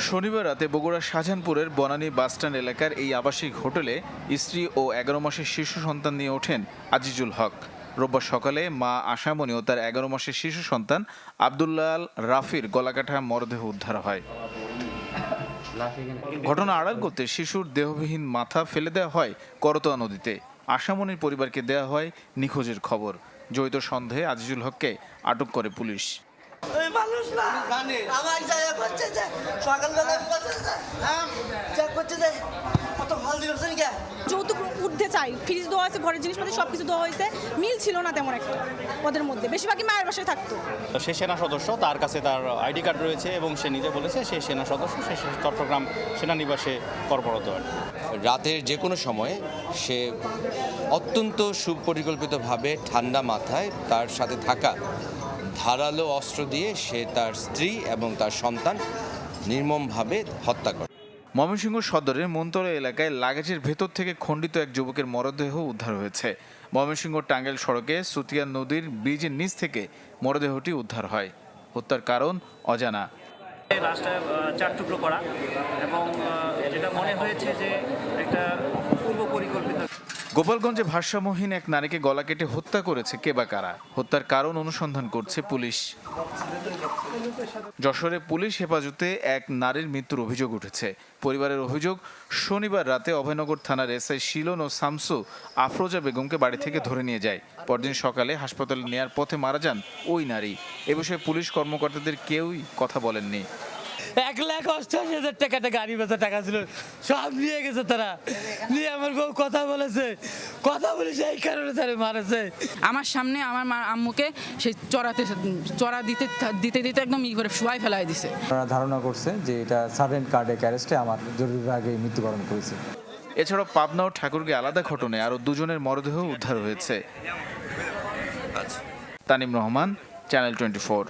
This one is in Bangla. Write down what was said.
শনিবার রাতে বগুড়ার শাহজাহানপুরের বনানী বাসস্ট্যান্ড এলাকার এই আবাসিক হোটেলে স্ত্রী ও ১১ মাসের শিশু সন্তান নিয়ে ওঠেন আজিজুল হক। রোববার সকালে মা আশামণি ও তার ১১ মাসের শিশু সন্তান আব্দুল্লাহ রাফির গলাকাটা মরদেহ উদ্ধার হয়। ঘটনা আড়াল করতে শিশুর দেহবিহীন মাথা ফেলে দেওয়া হয় করতোয়া নদীতে। আশামণির পরিবারকে দেওয়া হয় নিখোঁজের খবর। জড়িত সন্দেহে আজিজুল হককে আটক করে পুলিশ। যৌতুক উঠতে চাই, ফ্রিজ দেওয়া হয়েছে, ঘরের জিনিসপাতি সবকিছু দেওয়া হয়েছে, মিল ছিল না তেমন একটা ওদের মধ্যে, বেশিরভাগই মায়ের বাসায় থাকতো। সে সেনা সদস্য, তার কাছে তার আইডি কার্ড রয়েছে এবং সে নিজে বলেছে সে সেনা সদস্য, সে চট্টগ্রাম সেনানিবাসে কর্মরত। রাতের যে কোনো সময়ে সে অত্যন্ত সুপরিকল্পিতভাবে ঠান্ডা মাথায় তার সাথে থাকা ধারালো অস্ত্র দিয়ে সে তার স্ত্রী এবং তার সন্তান নির্মমভাবে হত্যা করে। ময়মনসিংহ সদরের মনতলা এলাকায় লাগেজের ভেতর থেকে খণ্ডিত এক যুবকের মরদেহ উদ্ধার হয়েছে। ময়মনসিংহ টাঙ্গাইল সড়কে সুতিয়া নদীর ব্রিজের নিচ থেকে মরদেহটি উদ্ধার হয়। হত্যার কারণ অজানা। লাশটা 4 টুকরো করা এবং যেটা মনে হয়েছে যে একটা পূর্ব পরিকল্পিত। গোপালগঞ্জে ভারসাম্যহীন এক নারীকে গলা কেটে হত্যা করেছে কে বা কারা? হত্যার কারণ অনুসন্ধান করছে পুলিশ। যশোরে পুলিশ হেফাজতে এক নারীর মৃত্যুর অভিযোগ উঠেছে। পরিবারের অভিযোগ, শনিবার রাতে অভয়নগর থানার এসআই শিলন ও শামসু আফরোজা বেগমকে বাড়ি থেকে ধরে নিয়ে যায়। পরদিন সকালে হাসপাতালে নেয়ার পথে মারা যান ওই নারী। এ বিষয়ে পুলিশ কর্মকর্তাদের কেউই কথা বলেননি। 1,88,000 টাকাটা গাড়ি বেচা টাকা ছিল, সব নিয়ে গেছে তারা। নিয়ে আমার বউ কথা বলেছে এই কারণে তারা মারেছে। আমার সামনে আমার মা আম্মুকে সেই চড়া দিতে একদম ই করে শুয়াই ফেলাই দিছে। তারা ধারণা করছে যে এটা সাডেন কার্ডিয়াক অ্যারেস্টে আমার জরুরি বিভাগে মৃত্যুবরণ করেছে। এছাড়াও পাবনা ও ঠাকুরগাঁও আলাদা ঘটনায় আরও দুজনের মরদেহ উদ্ধার হয়েছে। তানিম রহমান, চ্যানেল 24।